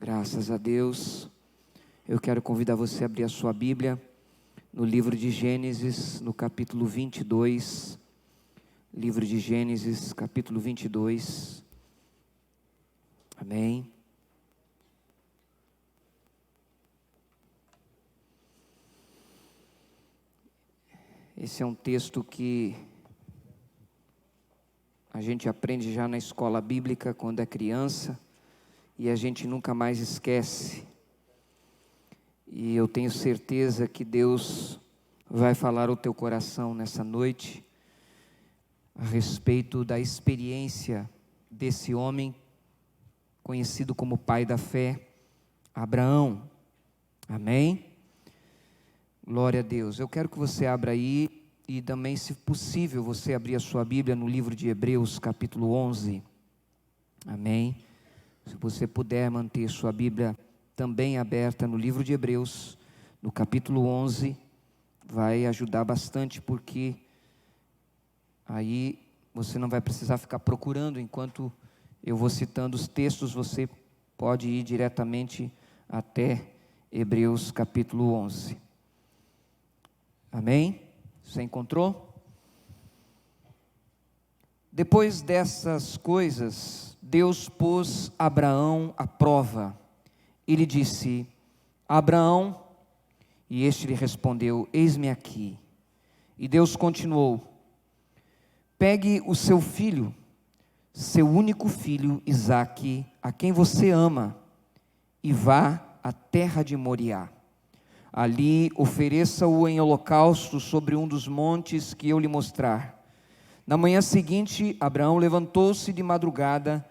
Graças a Deus. Eu quero convidar você a abrir a sua Bíblia no livro de Gênesis, no capítulo 22. Livro de Gênesis, capítulo 22. Amém. Esse é um texto que a gente aprende já na escola bíblica quando é criança e a gente nunca mais esquece. E eu tenho certeza que Deus vai falar ao teu coração nessa noite a respeito da experiência desse homem conhecido como pai da fé, Abraão. Amém? Glória a Deus. Eu quero que você abra aí e também, se possível, você abrir a sua Bíblia no livro de Hebreus, capítulo 11. Amém? Se você puder manter sua Bíblia também aberta no livro de Hebreus, no capítulo 11, vai ajudar bastante, porque aí você não vai precisar ficar procurando enquanto eu vou citando os textos, você pode ir diretamente até Hebreus capítulo 11. Amém? Você encontrou? Depois dessas coisas, Deus pôs Abraão à prova. Ele disse: Abraão, e este lhe respondeu: eis-me aqui. E Deus continuou: pegue o seu filho, seu único filho, Isaque, a quem você ama, e vá à terra de Moriá. Ali ofereça-o em holocausto sobre um dos montes que eu lhe mostrar. Na manhã seguinte, Abraão levantou-se de madrugada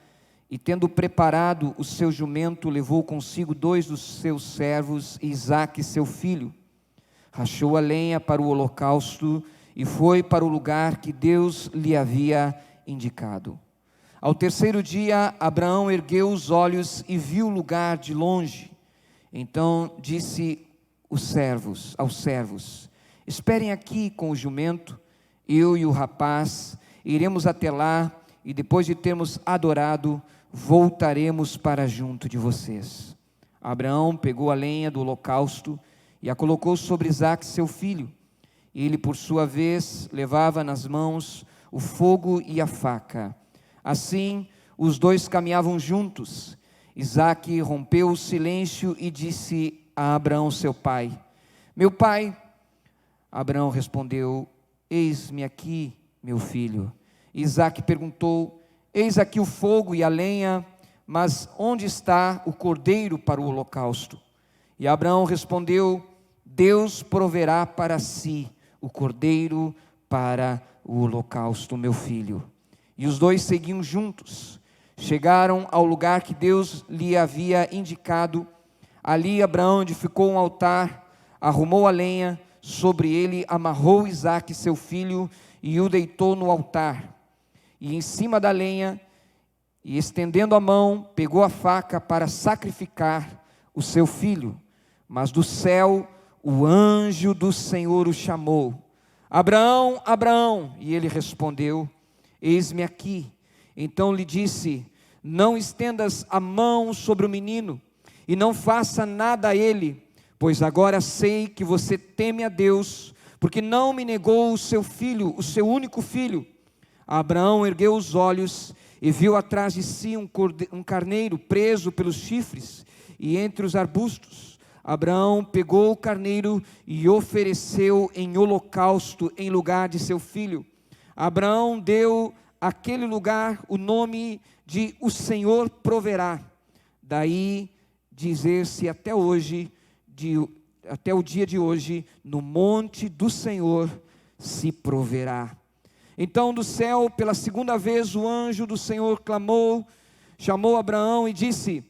e, tendo preparado o seu jumento, levou consigo 2 dos seus servos e Isaque, seu filho. Rachou a lenha para o holocausto e foi para o lugar que Deus lhe havia indicado. Ao terceiro dia, Abraão ergueu os olhos e viu o lugar de longe. Então disse aos servos: esperem aqui com o jumento, eu e o rapaz iremos até lá, e depois de termos adorado, voltaremos para junto de vocês. Abraão pegou a lenha do holocausto e a colocou sobre Isaque, seu filho. Ele, por sua vez, levava nas mãos o fogo e a faca. Assim, os dois caminhavam juntos. Isaque rompeu o silêncio e disse a Abraão, seu pai: meu pai. Abraão respondeu: eis-me aqui, meu filho. Isaque perguntou: eis aqui o fogo e a lenha, mas onde está o cordeiro para o holocausto? E Abraão respondeu: Deus proverá para si o cordeiro para o holocausto, meu filho. E os dois seguiam juntos. Chegaram ao lugar que Deus lhe havia indicado. Ali Abraão edificou um altar, arrumou a lenha, sobre ele amarrou Isaque, seu filho, e o deitou no altar. E em cima da lenha, e estendendo a mão, pegou a faca para sacrificar o seu filho. Mas do céu, o anjo do Senhor o chamou: Abraão, Abraão. E ele respondeu: eis-me aqui. Então lhe disse: não estendas a mão sobre o menino, e não faça nada a ele, pois agora sei que você teme a Deus, porque não me negou o seu filho, o seu único filho. Abraão ergueu os olhos e viu atrás de si um carneiro preso pelos chifres e entre os arbustos. Abraão pegou o carneiro e ofereceu em holocausto em lugar de seu filho. Abraão deu àquele lugar o nome de O Senhor Proverá. Daí dizer-se até hoje, até o dia de hoje, no monte do Senhor se proverá. Então do céu, pela segunda vez, o anjo do Senhor clamou, chamou Abraão e disse: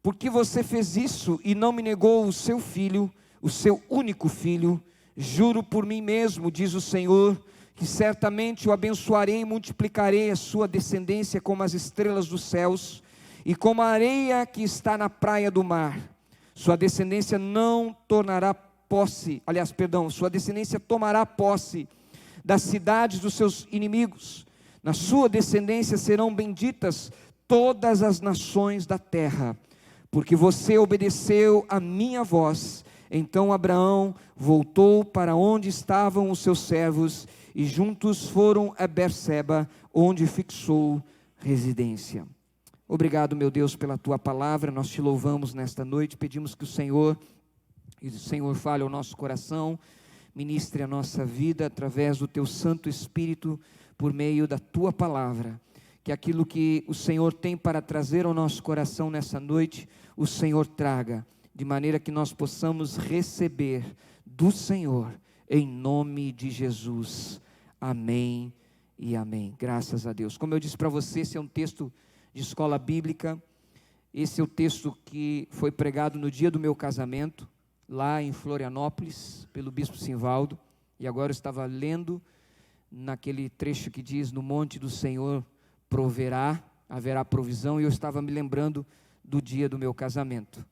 por que você fez isso e não me negou o seu filho, o seu único filho? Juro por mim mesmo, diz o Senhor, que certamente o abençoarei e multiplicarei a sua descendência como as estrelas dos céus e como a areia que está na praia do mar. Sua descendência sua descendência tomará posse das cidades dos seus inimigos. Na sua descendência serão benditas todas as nações da terra, porque você obedeceu a minha voz. Então Abraão voltou para onde estavam os seus servos, e juntos foram a Berseba, onde fixou residência. Obrigado, meu Deus, pela tua palavra. Nós te louvamos nesta noite, pedimos que o Senhor fale ao nosso coração, ministre a nossa vida através do teu Santo Espírito, por meio da tua palavra. Que aquilo que o Senhor tem para trazer ao nosso coração nessa noite, o Senhor traga, de maneira que nós possamos receber do Senhor, em nome de Jesus. Amém e amém. Graças a Deus. Como eu disse para você, esse é um texto de escola bíblica. Esse é o texto que foi pregado no dia do meu casamento, lá em Florianópolis, pelo bispo Simvaldo. E agora eu estava lendo naquele trecho que diz: no monte do Senhor proverá, haverá provisão, e eu estava me lembrando do dia do meu casamento.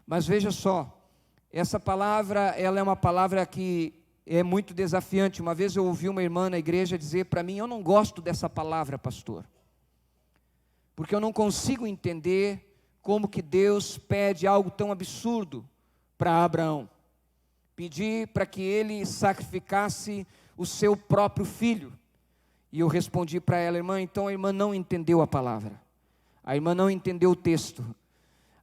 Mas veja só, essa palavra, ela é uma palavra que é muito desafiante. Uma vez eu ouvi uma irmã na igreja dizer para mim: eu não gosto dessa palavra, pastor, porque eu não consigo entender como que Deus pede algo tão absurdo para Abraão, pedir para que ele sacrificasse o seu próprio filho. E eu respondi para ela: irmã, então a irmã não entendeu a palavra, a irmã não entendeu o texto,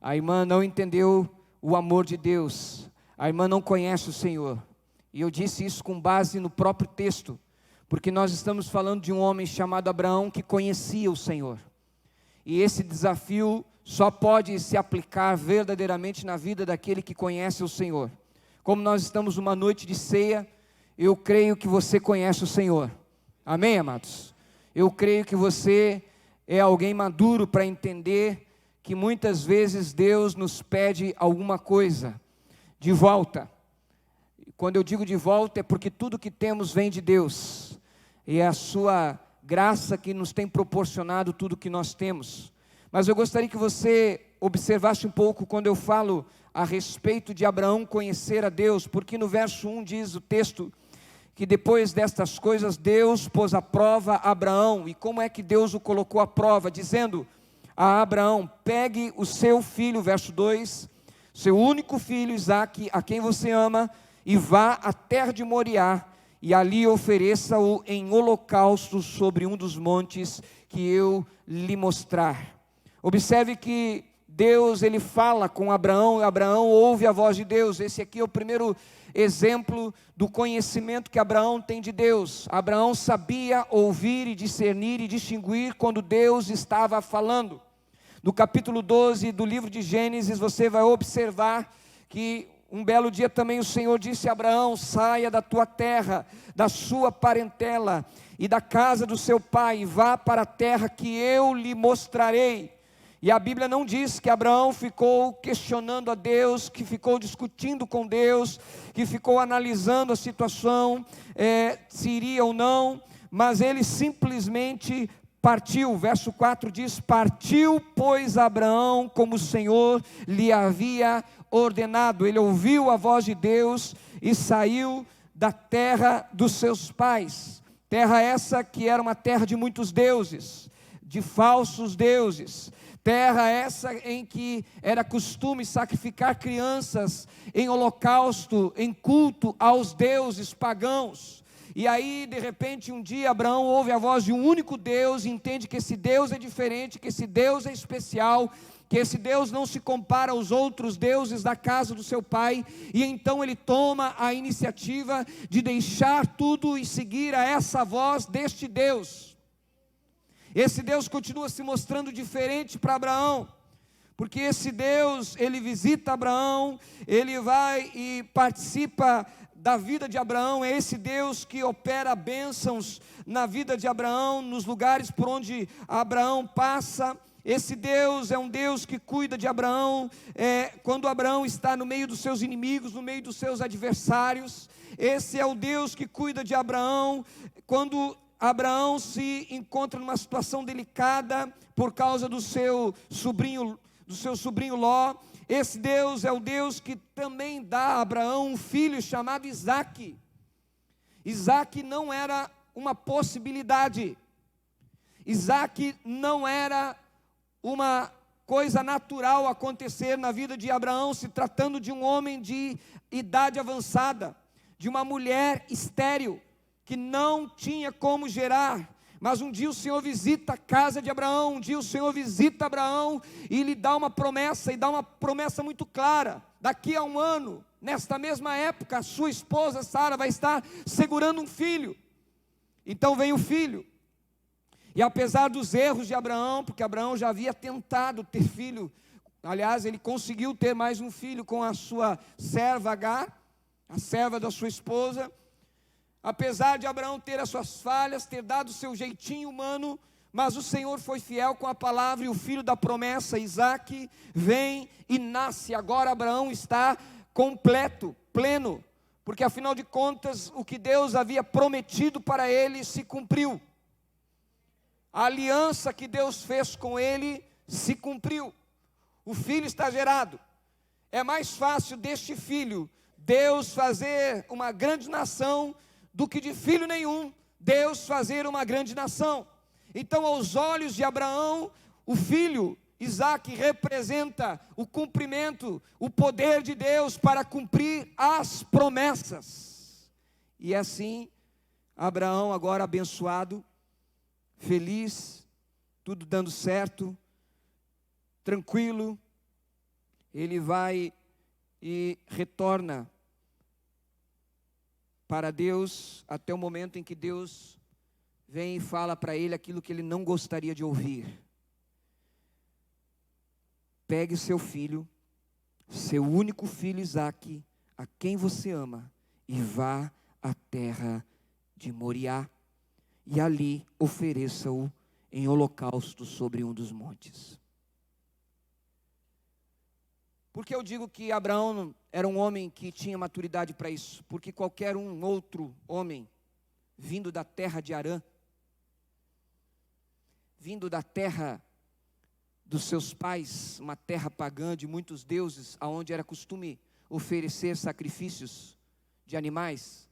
a irmã não entendeu o amor de Deus, a irmã não conhece o Senhor. E eu disse isso com base no próprio texto, porque nós estamos falando de um homem chamado Abraão que conhecia o Senhor. E esse desafio só pode se aplicar verdadeiramente na vida daquele que conhece o Senhor. Como nós estamos numa noite de ceia, eu creio que você conhece o Senhor. Amém, amados? Eu creio que você é alguém maduro para entender que muitas vezes Deus nos pede alguma coisa de volta. Quando eu digo de volta, é porque tudo que temos vem de Deus, e é a sua graça que nos tem proporcionado tudo que nós temos. Mas eu gostaria que você observasse um pouco quando eu falo a respeito de Abraão conhecer a Deus, porque no verso 1 diz o texto que depois destas coisas Deus pôs à prova Abraão. E como é que Deus o colocou à prova? Dizendo a Abraão: pegue o seu filho, verso 2, seu único filho Isaque, a quem você ama, e vá à terra de Moriá, e ali ofereça-o em holocausto sobre um dos montes que eu lhe mostrar. Observe que Deus, ele fala com Abraão, e Abraão ouve a voz de Deus. Esse aqui é o primeiro exemplo do conhecimento que Abraão tem de Deus. Abraão sabia ouvir e discernir e distinguir quando Deus estava falando. No capítulo 12 do livro de Gênesis, você vai observar que um belo dia também o Senhor disse a Abraão: saia da tua terra, da sua parentela e da casa do seu pai, e vá para a terra que eu lhe mostrarei. E a Bíblia não diz que Abraão ficou questionando a Deus, que ficou discutindo com Deus, que ficou analisando a situação, se iria ou não, mas ele simplesmente partiu. Verso 4 diz: partiu, pois, Abraão como o Senhor lhe havia ordenado. Ele ouviu a voz de Deus e saiu da terra dos seus pais. Terra essa que era uma terra de muitos deuses, de falsos deuses. Terra essa em que era costume sacrificar crianças em holocausto, em culto aos deuses pagãos. E aí, de repente, um dia Abraão ouve a voz de um único Deus e entende que esse Deus é diferente, que esse Deus é especial, que esse Deus não se compara aos outros deuses da casa do seu pai. E então ele toma a iniciativa de deixar tudo e seguir a essa voz deste Deus. Esse Deus continua se mostrando diferente para Abraão, porque esse Deus, ele visita Abraão, ele vai e participa da vida de Abraão. É esse Deus que opera bênçãos na vida de Abraão, nos lugares por onde Abraão passa. Esse Deus é um Deus que cuida de Abraão, quando Abraão está no meio dos seus inimigos, no meio dos seus adversários. Esse é o Deus que cuida de Abraão quando Abraão se encontra numa situação delicada por causa do seu sobrinho Ló. Esse Deus é o Deus que também dá a Abraão um filho chamado Isaque. Isaque não era uma possibilidade. Isaque não era uma coisa natural acontecer na vida de Abraão, se tratando de um homem de idade avançada, de uma mulher estéril, que não tinha como gerar. Mas um dia o Senhor visita a casa de Abraão, um dia o Senhor visita Abraão e lhe dá uma promessa, e dá uma promessa muito clara: daqui a um ano, nesta mesma época, a sua esposa Sara vai estar segurando um filho. Então vem o filho, e apesar dos erros de Abraão, porque Abraão já havia tentado ter filho, aliás, ele conseguiu ter mais um filho com a sua serva Agar, a serva da sua esposa. Apesar de Abraão ter as suas falhas, ter dado o seu jeitinho humano, mas o Senhor foi fiel com a palavra, e o filho da promessa, Isaque, vem e nasce. Agora Abraão está completo, pleno, porque afinal de contas, o que Deus havia prometido para ele se cumpriu. A aliança que Deus fez com ele se cumpriu. O filho está gerado. É mais fácil deste filho Deus fazer uma grande nação, do que de filho nenhum Deus fazer uma grande nação. Então, aos olhos de Abraão, o filho Isaque representa o cumprimento, o poder de Deus para cumprir as promessas. E assim, Abraão, agora abençoado, feliz, tudo dando certo, tranquilo, ele vai e retorna para Deus, até o momento em que Deus vem e fala para ele aquilo que ele não gostaria de ouvir: pegue seu filho, seu único filho Isaque, a quem você ama, e vá à terra de Moriá, e ali ofereça-o em holocausto sobre um dos montes. Por que eu digo que Abraão era um homem que tinha maturidade para isso? Porque qualquer um outro homem, vindo da terra de Harã, vindo da terra dos seus pais, uma terra pagã de muitos deuses, aonde era costume oferecer sacrifícios de animais,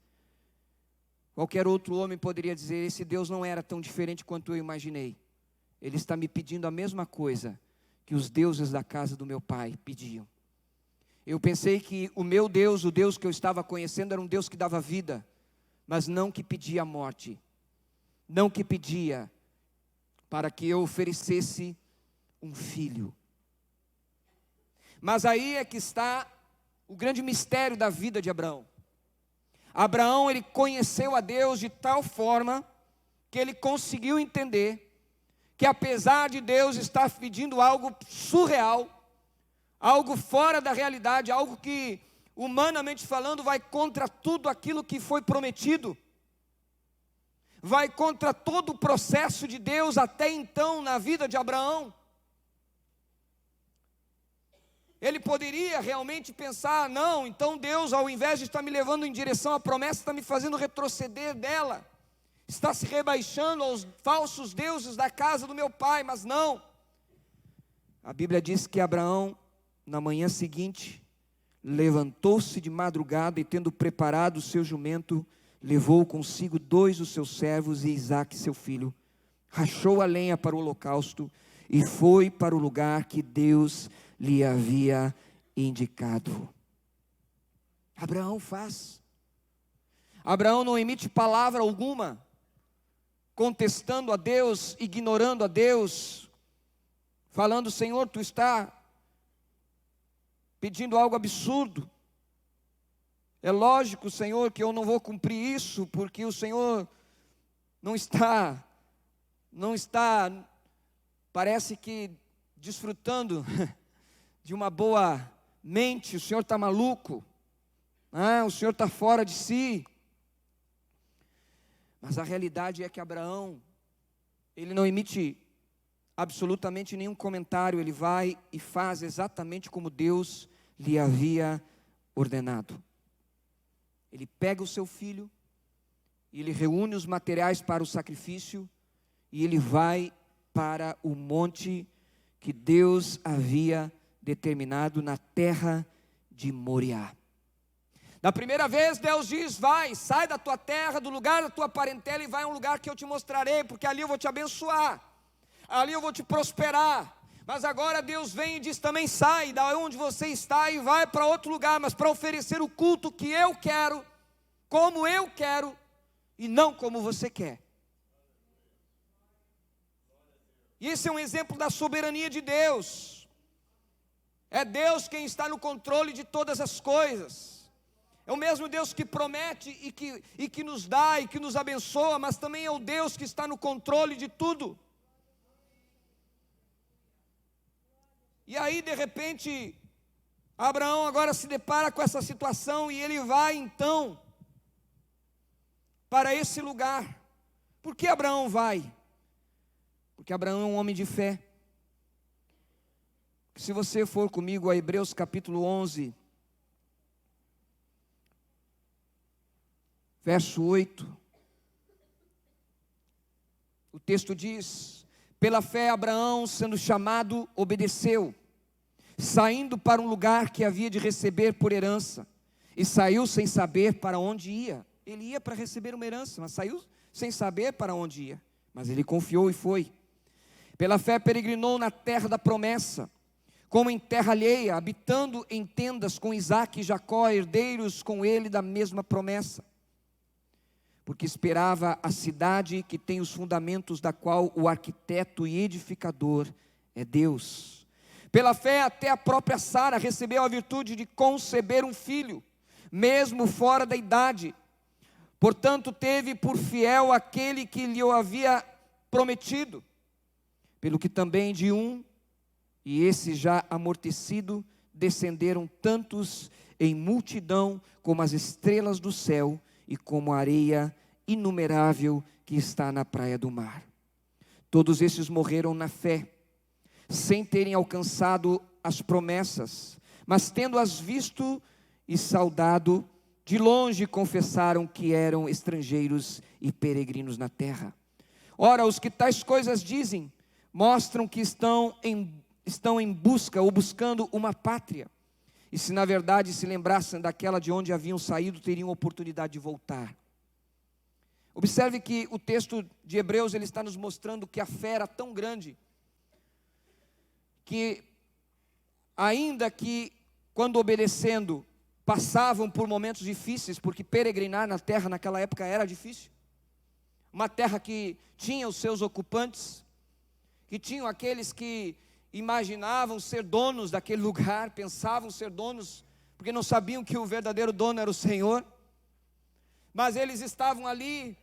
qualquer outro homem poderia dizer: esse Deus não era tão diferente quanto eu imaginei. Ele está me pedindo a mesma coisa que os deuses da casa do meu pai pediam. Eu pensei que o meu Deus, o Deus que eu estava conhecendo, era um Deus que dava vida, mas não que pedia a morte, não que pedia para que eu oferecesse um filho. Mas aí é que está o grande mistério da vida de Abraão. Abraão, ele conheceu a Deus de tal forma que ele conseguiu entender que, apesar de Deus estar pedindo algo surreal, algo fora da realidade, algo que, humanamente falando, vai contra tudo aquilo que foi prometido, vai contra todo o processo de Deus até então na vida de Abraão. Ele poderia realmente pensar: não, então Deus, ao invés de estar me levando em direção à promessa, está me fazendo retroceder dela, está se rebaixando aos falsos deuses da casa do meu pai. Mas não, a Bíblia diz que Abraão, na manhã seguinte, levantou-se de madrugada e, tendo preparado o seu jumento, levou consigo 2 dos seus servos e Isaque seu filho, rachou a lenha para o holocausto e foi para o lugar que Deus lhe havia indicado. Abraão faz. Abraão não emite palavra alguma, contestando a Deus, ignorando a Deus, falando: Senhor, tu está pedindo algo absurdo. É lógico, Senhor, que eu não vou cumprir isso, porque o Senhor não está, parece que desfrutando de uma boa mente. O Senhor está maluco, o Senhor está fora de si. Mas a realidade é que Abraão, ele não emite absolutamente nenhum comentário, ele vai e faz exatamente como Deus lhe havia ordenado. Ele pega o seu filho, e ele reúne os materiais para o sacrifício, e ele vai para o monte que Deus havia determinado na terra de Moriá. Da primeira vez Deus diz: vai, sai da tua terra, do lugar da tua parentela, e vai a um lugar que eu te mostrarei, porque ali eu vou te abençoar, ali eu vou te prosperar. Mas agora Deus vem e diz também: sai da onde você está e vai para outro lugar, mas para oferecer o culto que eu quero, como eu quero, e não como você quer. E esse é um exemplo da soberania de Deus. É Deus quem está no controle de todas as coisas. É o mesmo Deus que promete e que nos dá e que nos abençoa, mas também é o Deus que está no controle de tudo. E aí, de repente, Abraão agora se depara com essa situação e ele vai então para esse lugar. Por que Abraão vai? Porque Abraão é um homem de fé. Se você for comigo a Hebreus capítulo 11, verso 8, o texto diz: pela fé Abraão, sendo chamado, obedeceu, saindo para um lugar que havia de receber por herança, e saiu sem saber para onde ia. Ele ia para receber uma herança, mas saiu sem saber para onde ia. Mas ele confiou e foi. Pela fé peregrinou na terra da promessa, como em terra alheia, habitando em tendas com Isaque e Jacó, herdeiros com ele da mesma promessa. Porque esperava a cidade que tem os fundamentos, da qual o arquiteto e edificador é Deus. Pela fé até a própria Sara recebeu a virtude de conceber um filho, mesmo fora da idade. Portanto, teve por fiel aquele que lhe o havia prometido. Pelo que também de um, e esse já amortecido, descenderam tantos em multidão como as estrelas do céu e como a areia inumerável que está na praia do mar. Todos esses morreram na fé, sem terem alcançado as promessas, mas tendo-as visto e saudado, de longe confessaram que eram estrangeiros e peregrinos na terra. Ora, os que tais coisas dizem, mostram que estão em busca ou buscando uma pátria. E se na verdade se lembrassem daquela de onde haviam saído, teriam oportunidade de voltar. Observe que o texto de Hebreus, ele está nos mostrando que a fé era tão grande, que ainda que quando obedecendo, passavam por momentos difíceis, porque peregrinar na terra naquela época era difícil. Uma terra que tinha os seus ocupantes, que tinham aqueles que imaginavam ser donos daquele lugar, pensavam ser donos, porque não sabiam que o verdadeiro dono era o Senhor. Mas eles estavam ali,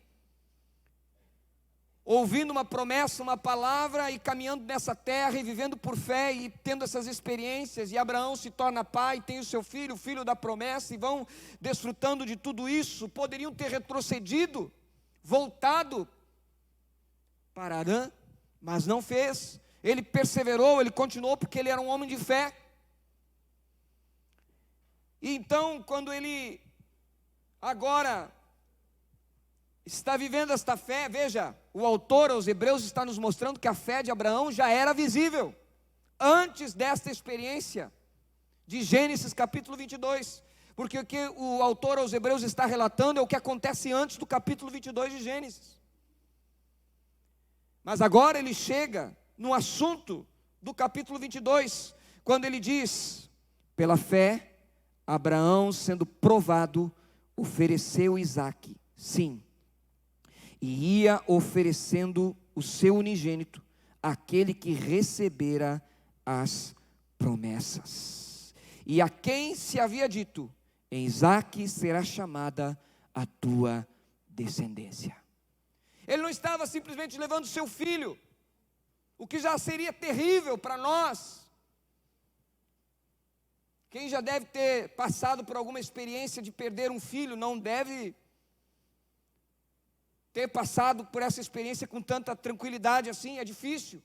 ouvindo uma promessa, uma palavra, e caminhando nessa terra, e vivendo por fé, e tendo essas experiências, e Abraão se torna pai, tem o seu filho, o filho da promessa, e vão desfrutando de tudo isso. Poderiam ter retrocedido, voltado para Harã, mas não fez. Ele perseverou, ele continuou, porque ele era um homem de fé. E então, quando ele agora está vivendo esta fé, veja, o autor aos Hebreus está nos mostrando que a fé de Abraão já era visível antes desta experiência de Gênesis capítulo 22, porque o que o autor aos Hebreus está relatando é o que acontece antes do capítulo 22 de Gênesis. Mas agora ele chega no assunto do capítulo 22, quando ele diz: pela fé, Abraão, sendo provado, ofereceu Isaque, sim, e ia oferecendo o seu unigênito, aquele que recebera as promessas, e a quem se havia dito: em Isaque será chamada a tua descendência. Ele não estava simplesmente levando seu filho, o que já seria terrível para nós. Quem já deve ter passado por alguma experiência de perder um filho, não deve ter passado por essa experiência com tanta tranquilidade assim, é difícil.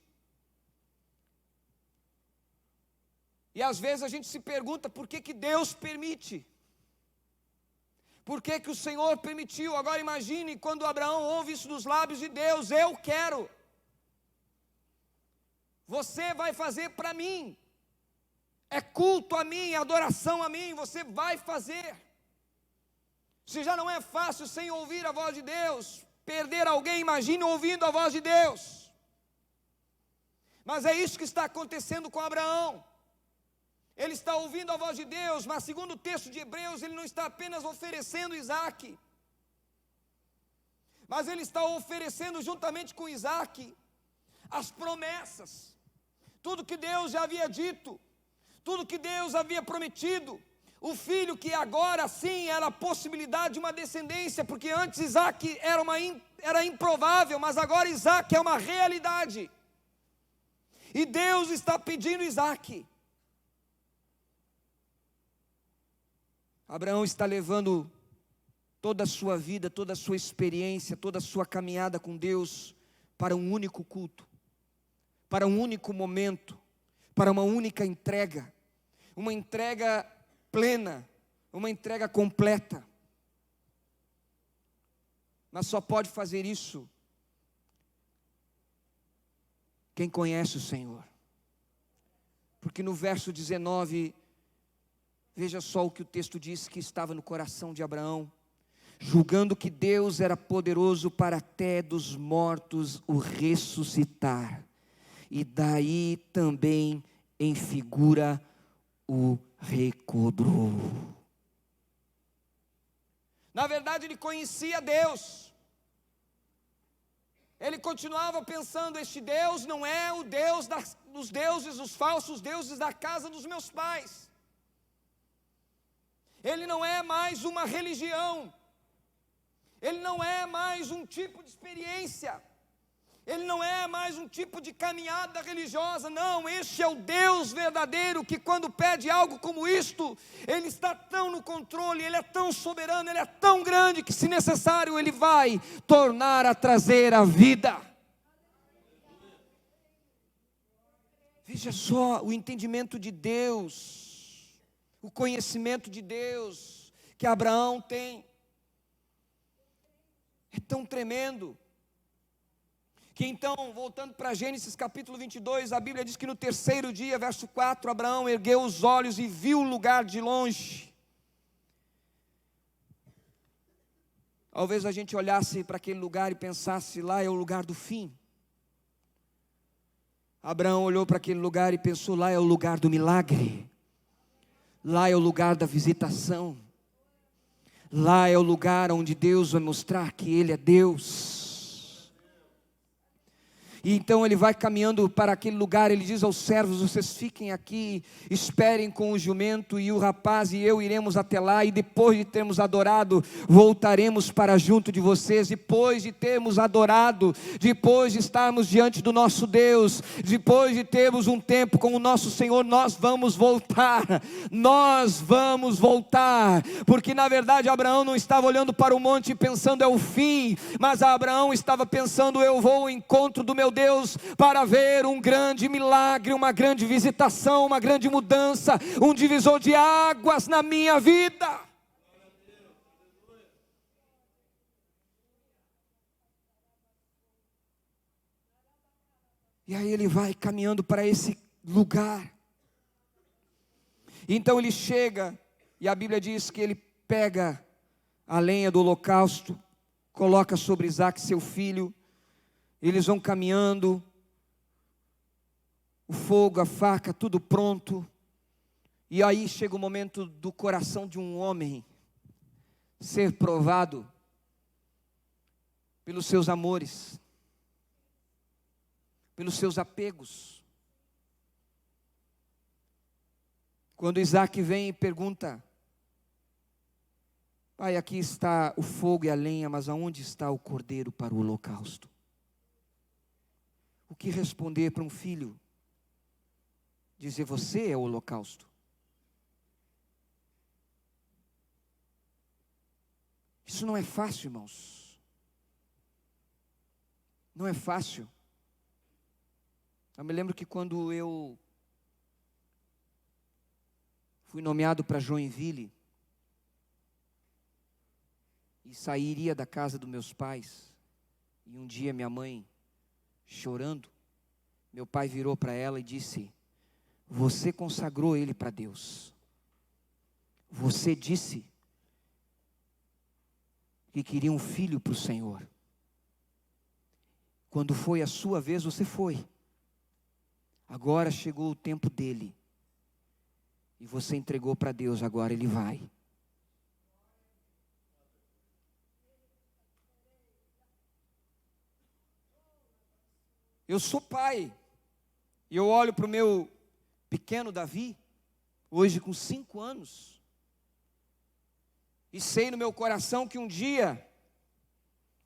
E às vezes a gente se pergunta por que Deus permite. Por que o Senhor permitiu? Agora imagine quando Abraão ouve isso dos lábios de Deus: eu quero. Você vai fazer para mim. É culto a mim, é adoração a mim, você vai fazer. Se já não é fácil sem ouvir a voz de Deus, perder alguém, imagine ouvindo a voz de Deus. Mas é isso que está acontecendo com Abraão. Ele está ouvindo a voz de Deus, mas segundo o texto de Hebreus, ele não está apenas oferecendo Isaque, mas ele está oferecendo juntamente com Isaque as promessas, tudo que Deus já havia dito, tudo que Deus havia prometido, o filho que agora sim era a possibilidade de uma descendência, porque antes Isaque era improvável, mas agora Isaque é uma realidade, e Deus está pedindo Isaque. Abraão está levando toda a sua vida, toda a sua experiência, toda a sua caminhada com Deus para um único culto, para um único momento, para uma única entrega, uma entrega plena, uma entrega completa. Mas só pode fazer isso quem conhece o Senhor. Porque no verso 19, veja só o que o texto diz que estava no coração de Abraão: julgando que Deus era poderoso para até dos mortos o ressuscitar, e daí também em figura o recobrou. Na verdade ele conhecia Deus, ele continuava pensando: este Deus não é o Deus dos deuses, os falsos deuses da casa dos meus pais. Ele não é mais uma religião, ele não é mais um tipo de experiência, ele não é mais um tipo de caminhada religiosa. Não, este é o Deus verdadeiro, que quando pede algo como isto, ele está tão no controle, ele é tão soberano, ele é tão grande, que se necessário ele vai tornar a trazer a vida. Veja só o entendimento de Deus, o conhecimento de Deus que Abraão tem, é tão tremendo, que então, voltando para Gênesis capítulo 22, a Bíblia diz que no terceiro dia, verso 4, Abraão ergueu os olhos e viu o lugar de longe. Talvez a gente olhasse para aquele lugar e pensasse: lá é o lugar do fim. Abraão olhou para aquele lugar e pensou: lá é o lugar do milagre. Lá é o lugar da visitação. Lá é o lugar onde Deus vai mostrar que Ele é Deus. E então ele vai caminhando para aquele lugar. Ele diz aos servos: vocês fiquem aqui, esperem com o jumento, e o rapaz e eu iremos até lá, e depois de termos adorado, voltaremos para junto de vocês. Depois de termos adorado, depois de estarmos diante do nosso Deus, depois de termos um tempo com o nosso Senhor, nós vamos voltar, porque na verdade Abraão não estava olhando para o monte pensando: é o fim, mas Abraão estava pensando: eu vou ao encontro do meu Deus para ver um grande milagre, uma grande visitação, uma grande mudança, um divisor de águas na minha vida. E aí ele vai caminhando para esse lugar. Então ele chega, e a Bíblia diz que ele pega a lenha do holocausto, coloca sobre Isaque, seu filho. Eles vão caminhando, o fogo, a faca, tudo pronto. E aí chega o momento do coração de um homem ser provado pelos seus amores, pelos seus apegos. Quando Isaque vem e pergunta: pai, aqui está o fogo e a lenha, mas aonde está o cordeiro para o holocausto? O que responder para um filho? Dizer: você é o holocausto. Isso não é fácil, irmãos. Não é fácil. Eu me lembro que quando eu fui nomeado para Joinville, e sairia da casa dos meus pais, e um dia minha mãe, chorando, meu pai virou para ela e disse: você consagrou ele para Deus, você disse que queria um filho para o Senhor, quando foi a sua vez, você foi, Agora chegou o tempo dele. E você entregou para Deus, agora ele vai. Eu sou pai. E eu olho para o meu pequeno Davi, hoje com 5 anos. E sei no meu coração que um dia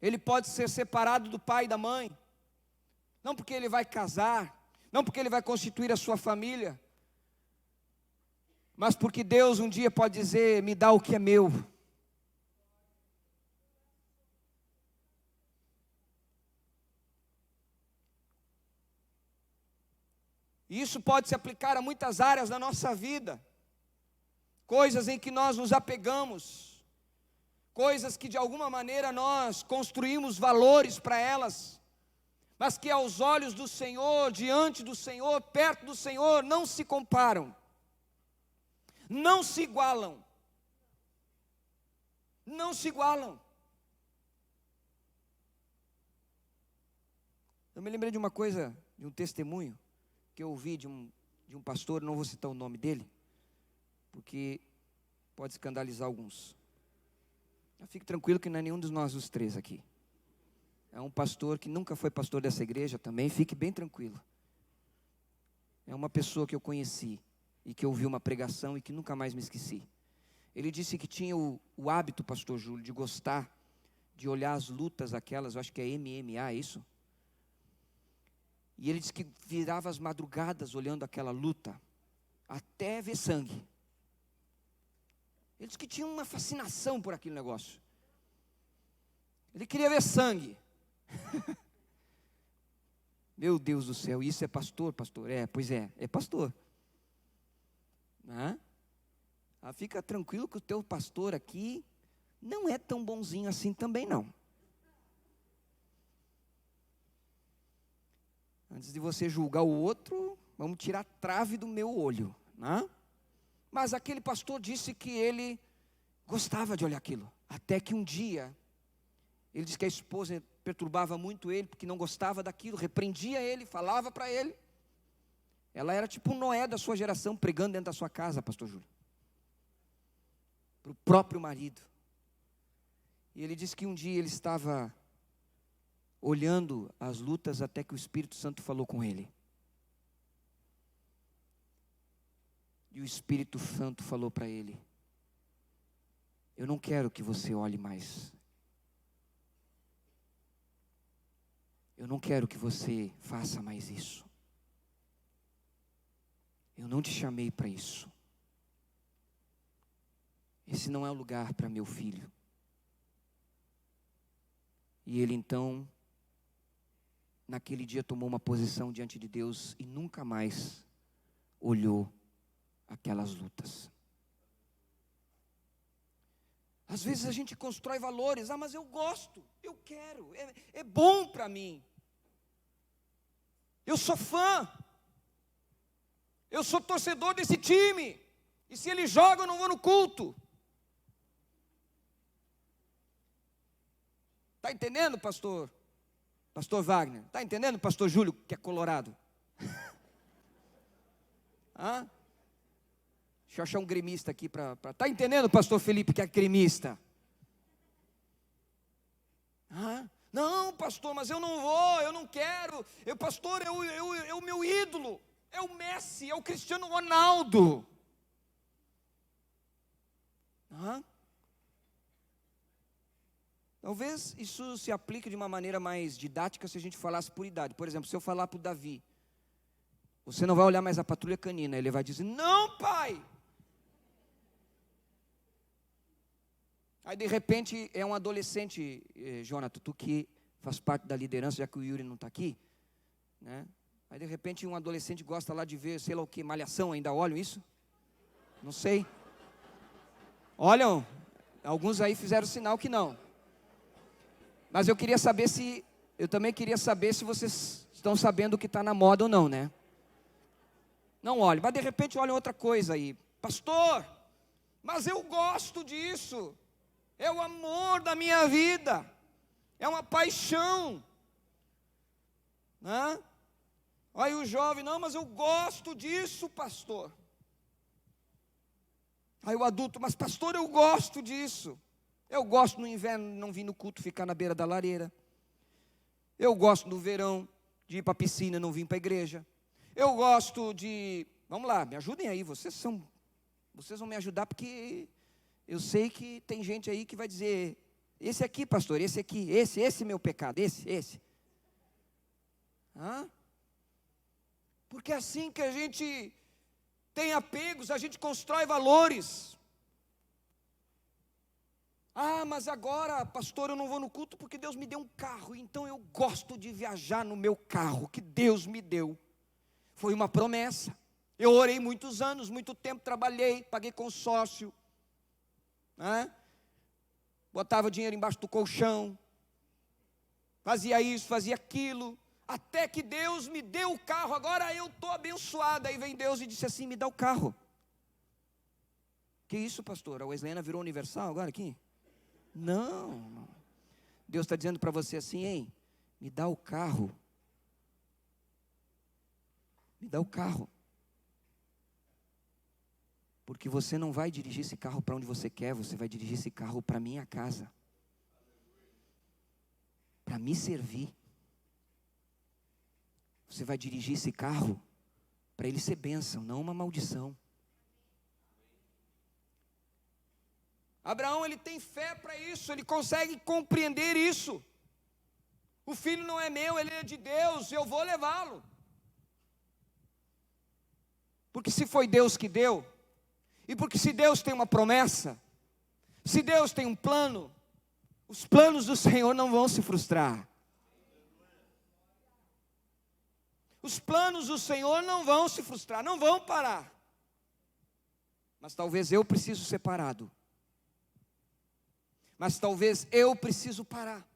ele pode ser separado do pai e da mãe. Não porque ele vai casar, não porque ele vai constituir a sua família, mas porque Deus um dia pode dizer: me dá o que é meu. E isso pode se aplicar a muitas áreas da nossa vida. Coisas em que nós nos apegamos, coisas que de alguma maneira nós construímos valores para elas, mas que aos olhos do Senhor, diante do Senhor, perto do Senhor, não se comparam, não se igualam, não se igualam. Eu me lembrei de uma coisa, de um testemunho que eu ouvi de um pastor, não vou citar o nome dele, porque pode escandalizar alguns. Fique tranquilo que não é nenhum dos nós os três aqui. É um pastor que nunca foi pastor dessa igreja também, fique bem tranquilo. É uma pessoa que eu conheci e que ouvi uma pregação e que nunca mais me esqueci. Ele disse que tinha o hábito, pastor Júlio, de gostar de olhar as lutas aquelas, eu acho que é MMA, é isso? E ele disse que virava as madrugadas olhando aquela luta, até ver sangue. Ele disse que tinha uma fascinação por aquele negócio. Ele queria ver sangue. Meu Deus do céu, isso é pastor, pastor? Pois é pastor. Fica tranquilo que o teu pastor aqui não é tão bonzinho assim também não. Antes de você julgar o outro, vamos tirar a trave do meu olho, né? Mas aquele pastor disse que ele gostava de olhar aquilo. Até que um dia, ele disse que a esposa perturbava muito ele, porque não gostava daquilo, repreendia ele, falava para ele. Ela era tipo um Noé da sua geração, pregando dentro da sua casa, pastor Júlio. Para o próprio marido. E ele disse que um dia ele estava olhando as lutas até que o Espírito Santo falou com ele. E o Espírito Santo falou para ele: eu não quero que você olhe mais. Eu não quero que você faça mais isso. Eu não te chamei para isso. Esse não é o lugar para meu filho. E ele então, naquele dia, tomou uma posição diante de Deus e nunca mais olhou aquelas lutas. Às vezes a gente constrói valores, mas eu gosto, eu quero, é bom para mim. Eu sou fã, eu sou torcedor desse time, e se ele joga eu não vou no culto. Está entendendo, pastor? Pastor Wagner, está entendendo, pastor Júlio, que é colorado? Deixa eu achar um gremista aqui para... Está entendendo, pastor Felipe, que é gremista? Não, pastor, mas eu não vou, eu não quero. Pastor, é o meu ídolo. É o Messi, é o Cristiano Ronaldo. Talvez isso se aplique de uma maneira mais didática se a gente falasse por idade. Por exemplo, se eu falar para o Davi, você não vai olhar mais a Patrulha Canina, ele vai dizer: não, pai. Aí de repente é um adolescente, Jonathan, tu que faz parte da liderança, já que o Yuri não está aqui, né? Aí de repente um adolescente gosta lá de ver, sei lá o que, Malhação, ainda olham isso? Não sei. Olham? Alguns aí fizeram sinal que não. Mas eu também queria saber se vocês estão sabendo o que está na moda ou não, né? Não olhem, mas de repente olham outra coisa aí. Pastor, mas eu gosto disso. É o amor da minha vida. É uma paixão. Aí o jovem, não, mas eu gosto disso, pastor. Aí o adulto, mas pastor, eu gosto disso. Eu gosto no inverno não vir no culto, ficar na beira da lareira. Eu gosto no verão de ir para a piscina, não vir para a igreja. Eu gosto de, vamos lá, me ajudem aí, vocês vão me ajudar, porque eu sei que tem gente aí que vai dizer, esse aqui, pastor, esse aqui, esse meu pecado, esse. Porque é assim que a gente tem apegos, a gente constrói valores. Mas agora, pastor, eu não vou no culto porque Deus me deu um carro, então eu gosto de viajar no meu carro que Deus me deu. Foi uma promessa. Eu orei muitos anos, muito tempo, trabalhei, paguei consórcio, botava dinheiro embaixo do colchão, fazia isso, fazia aquilo, até que Deus me deu o carro. Agora eu estou abençoado. Aí vem Deus e disse assim, me dá o carro. Que isso, pastor? A Wesleyana virou universal agora aqui? Não. Deus está dizendo para você assim, hein, me dá o carro. Me dá o carro. Porque você não vai dirigir esse carro para onde você quer, você vai dirigir esse carro para a minha casa. Para me servir. Você vai dirigir esse carro para ele ser bênção, não uma maldição. Abraão, ele tem fé para isso, ele consegue compreender isso. O filho não é meu, ele é de Deus, eu vou levá-lo. Porque se foi Deus que deu, e porque se Deus tem uma promessa, se Deus tem um plano, os planos do Senhor não vão se frustrar. Os planos do Senhor não vão se frustrar, não vão parar. Mas talvez eu preciso ser parado. Mas talvez eu preciso parar.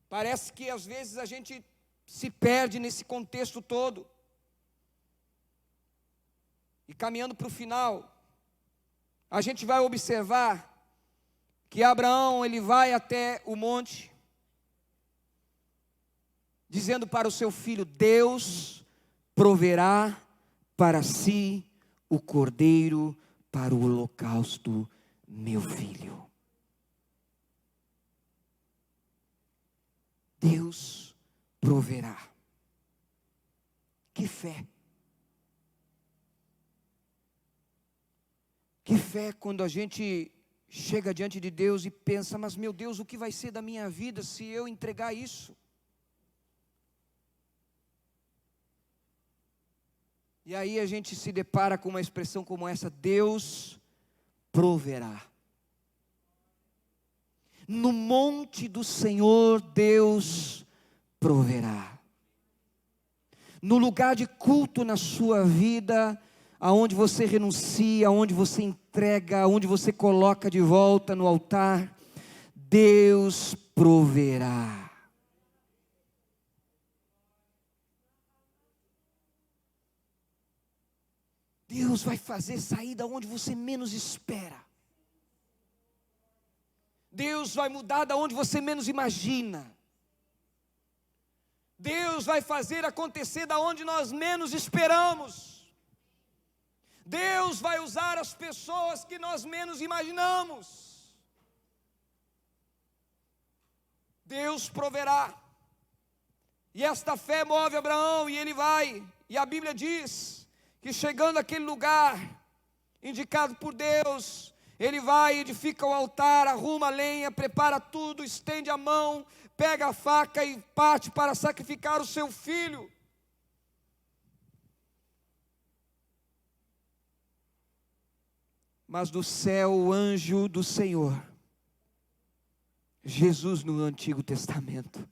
Parece que às vezes a gente se perde nesse contexto todo. E caminhando para o final, a gente vai observar que Abraão, ele vai até o monte, dizendo para o seu filho, Deus proverá para si o cordeiro para o holocausto, meu filho. Deus proverá. Que fé. Que fé quando a gente chega diante de Deus e pensa, mas meu Deus, o que vai ser da minha vida se eu entregar isso? E aí a gente se depara com uma expressão como essa, Deus proverá. No monte do Senhor, Deus proverá. No lugar de culto na sua vida, aonde você renuncia, aonde você entrega, aonde você coloca de volta no altar, Deus proverá. Deus vai fazer sair da onde você menos espera. Deus vai mudar da onde você menos imagina. Deus vai fazer acontecer da onde nós menos esperamos. Deus vai usar as pessoas que nós menos imaginamos. Deus proverá. E esta fé move Abraão e ele vai. E a Bíblia diz que chegando àquele lugar indicado por Deus, ele vai, edifica o altar, arruma a lenha, prepara tudo, estende a mão, pega a faca e parte para sacrificar o seu filho. Mas do céu o anjo do Senhor, Jesus no Antigo Testamento.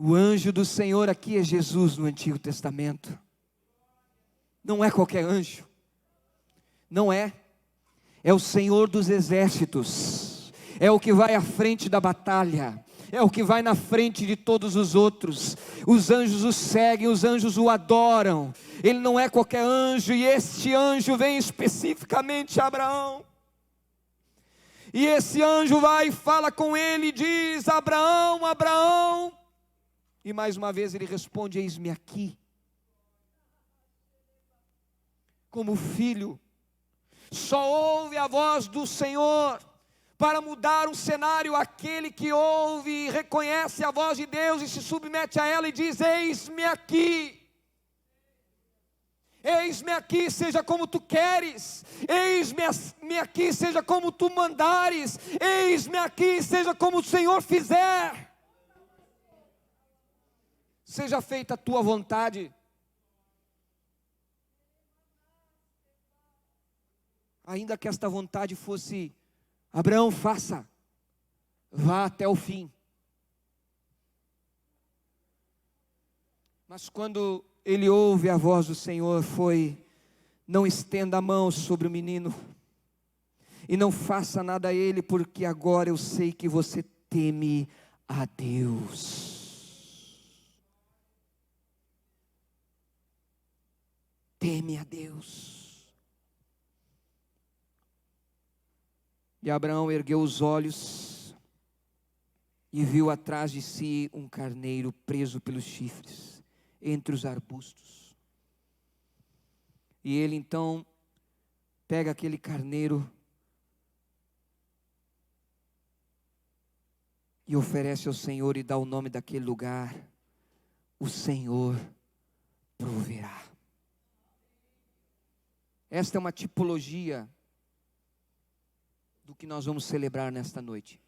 O anjo do Senhor aqui é Jesus no Antigo Testamento. Não é qualquer anjo. Não é. É o Senhor dos exércitos. É o que vai à frente da batalha. É o que vai na frente de todos os outros. Os anjos o seguem, os anjos o adoram. Ele não é qualquer anjo, e este anjo vem especificamente a Abraão. E esse anjo vai e fala com ele e diz: Abraão, Abraão. E mais uma vez ele responde: eis-me aqui. Como filho, só ouve a voz do Senhor para mudar um cenário. Aquele que ouve e reconhece a voz de Deus e se submete a ela e diz: eis-me aqui. Eis-me aqui, seja como tu queres. Eis-me aqui, seja como tu mandares. Eis-me aqui, seja como o Senhor fizer. Seja feita a tua vontade. Ainda que esta vontade fosse: Abraão, faça, vá até o fim. Mas quando ele ouve a voz do Senhor, foi: não estenda a mão sobre o menino, e não faça nada a ele, porque agora eu sei que você teme a Deus. Teme a Deus. E Abraão ergueu os olhos e viu atrás de si um carneiro preso pelos chifres, entre os arbustos. E ele então pega aquele carneiro e oferece ao Senhor e dá o nome daquele lugar: o Senhor proverá. Esta é uma tipologia do que nós vamos celebrar nesta noite.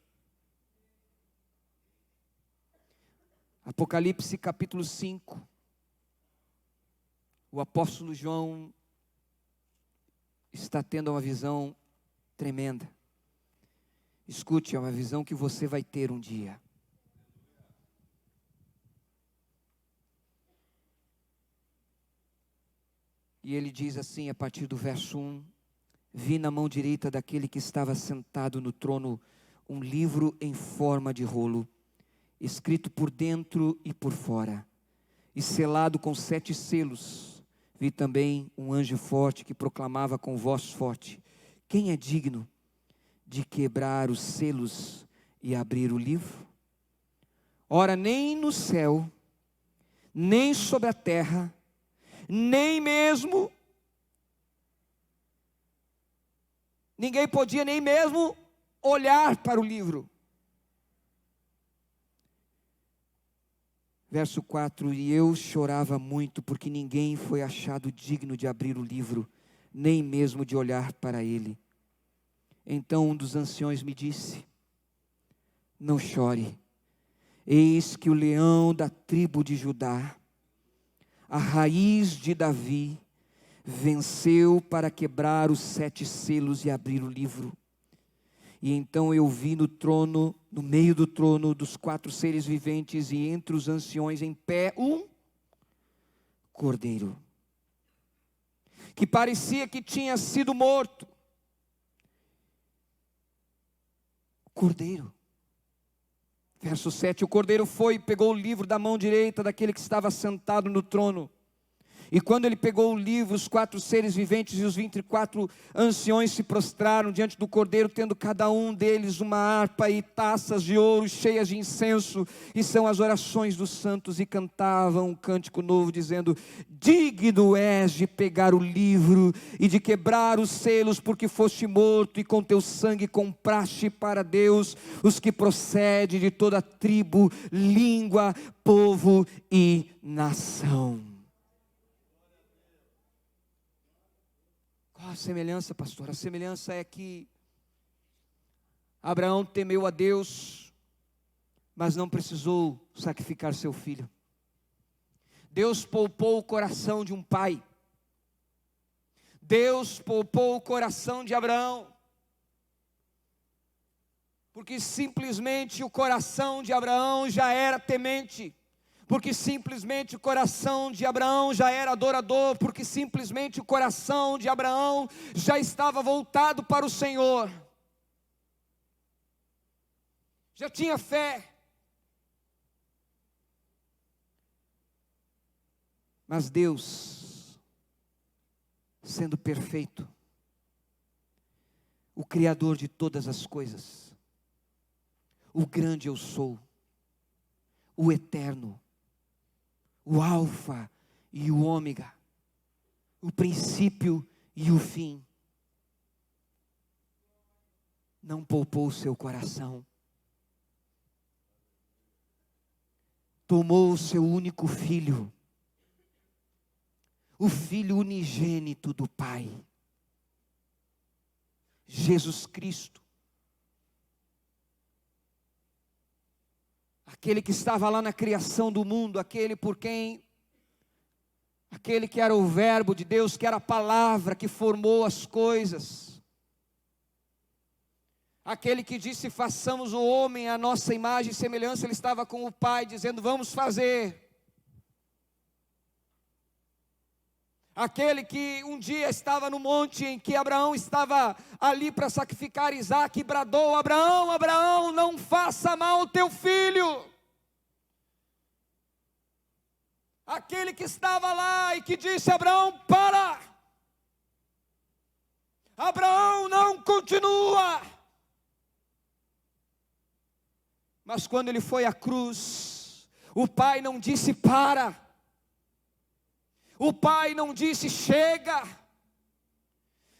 Apocalipse capítulo 5. O apóstolo João está tendo uma visão tremenda. Escute, é uma visão que você vai ter um dia. E ele diz assim, a partir do verso 1: vi na mão direita daquele que estava sentado no trono um livro em forma de rolo, escrito por dentro e por fora, e selado com 7 selos. Vi também um anjo forte que proclamava com voz forte: quem é digno de quebrar os selos e abrir o livro? Ora, nem no céu, nem sobre a terra, nem mesmo ninguém podia nem mesmo olhar para o livro. Verso 4: e eu chorava muito, porque ninguém foi achado digno de abrir o livro, nem mesmo de olhar para ele. Então um dos anciões me disse: não chore, eis que o leão da tribo de Judá, a raiz de Davi, venceu para quebrar os 7 selos e abrir o livro. E então eu vi no trono, no meio do trono, dos 4 seres viventes e entre os anciões em pé, um cordeiro, que parecia que tinha sido morto. Cordeiro. Verso 7: o cordeiro foi e pegou o livro da mão direita daquele que estava sentado no trono. E quando ele pegou o livro, os 4 seres viventes e os 24 anciões se prostraram diante do cordeiro, tendo cada um deles uma harpa e taças de ouro cheias de incenso, e são as orações dos santos, e cantavam um cântico novo, dizendo: digno és de pegar o livro e de quebrar os selos, porque foste morto, e com teu sangue compraste para Deus os que procedem de toda tribo, língua, povo e nação. A semelhança, pastor, a semelhança é que Abraão temeu a Deus, mas não precisou sacrificar seu filho. Deus poupou o coração de um pai. Deus poupou o coração de Abraão, porque simplesmente o coração de Abraão já era temente. Porque simplesmente o coração de Abraão já era adorador, porque simplesmente o coração de Abraão já estava voltado para o Senhor. Já tinha fé. Mas Deus, sendo perfeito, o Criador de todas as coisas, o grande eu sou, o eterno, o Alfa e o Ômega, o princípio e o fim, não poupou o seu coração, tomou o seu único filho, o Filho unigênito do Pai, Jesus Cristo, aquele que estava lá na criação do mundo, aquele que era o verbo de Deus, que era a palavra que formou as coisas, aquele que disse: façamos o homem à nossa imagem e semelhança. Ele estava com o Pai dizendo: vamos fazer. Aquele que um dia estava no monte em que Abraão estava ali para sacrificar Isaque, e bradou: Abraão, Abraão, não faça mal o teu filho. Aquele que estava lá e que disse: Abraão, para. Abraão, não continua. Mas quando ele foi à cruz, o Pai não disse: para. O Pai não disse: chega.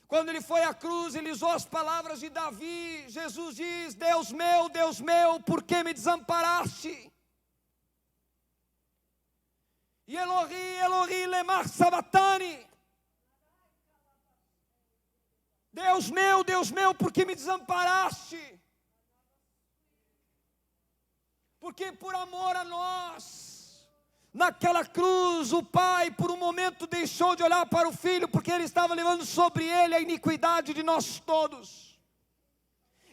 Quando ele foi à cruz, ele usou as palavras de Davi. Jesus diz: Deus meu, por que me desamparaste? E Elohi, Elohi, lema sabachthani. Deus meu, por que me desamparaste? Porque por amor a nós, naquela cruz, o Pai por um momento deixou de olhar para o Filho, porque Ele estava levando sobre Ele a iniquidade de nós todos.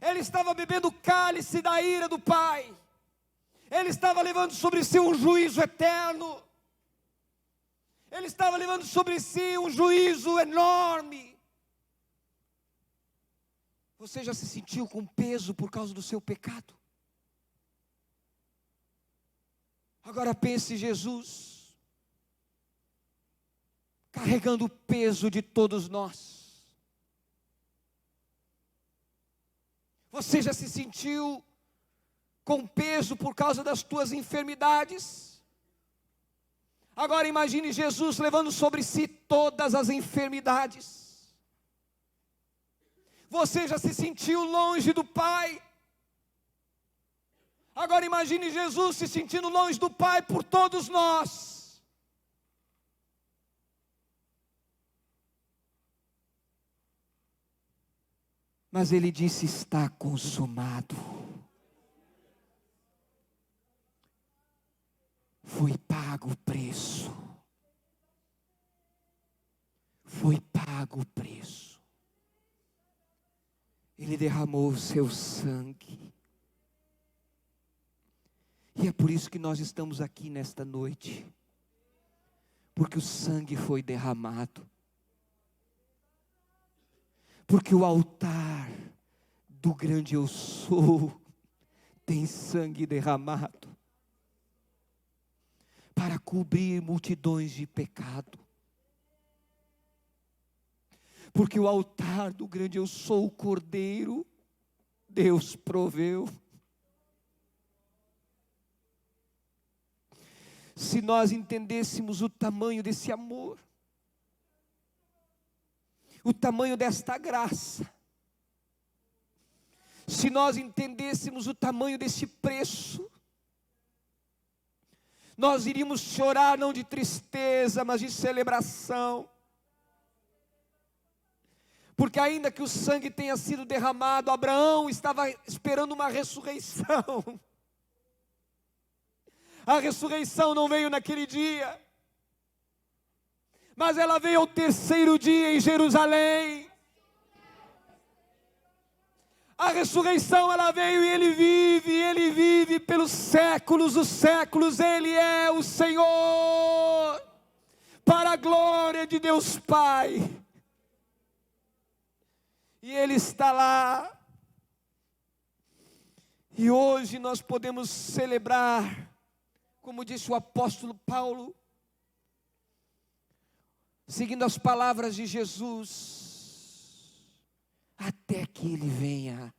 Ele estava bebendo o cálice da ira do Pai. Ele estava levando sobre si um juízo eterno. Ele estava levando sobre si um juízo enorme. Você já se sentiu com peso por causa do seu pecado? Agora pense Jesus, carregando o peso de todos nós. Você já se sentiu com peso por causa das tuas enfermidades? Agora imagine Jesus levando sobre si todas as enfermidades. Você já se sentiu longe do Pai? Agora imagine Jesus se sentindo longe do Pai por todos nós. Mas Ele disse: está consumado. Foi pago o preço. Foi pago o preço. Ele derramou o seu sangue. E é por isso que nós estamos aqui nesta noite. Porque o sangue foi derramado. Porque o altar do grande eu sou tem sangue derramado para cobrir multidões de pecado. Porque o altar do grande eu sou, o Cordeiro, Deus proveu. Se nós entendêssemos o tamanho desse amor, o tamanho desta graça, se nós entendêssemos o tamanho desse preço, nós iríamos chorar não de tristeza, mas de celebração. Porque ainda que o sangue tenha sido derramado, Abraão estava esperando uma ressurreição. A ressurreição não veio naquele dia, mas ela veio ao terceiro dia em Jerusalém. A ressurreição ela veio e Ele vive pelos séculos dos séculos. Ele é o Senhor, para a glória de Deus Pai. E Ele está lá. E hoje nós podemos celebrar, como disse o apóstolo Paulo, seguindo as palavras de Jesus, até que que ele venha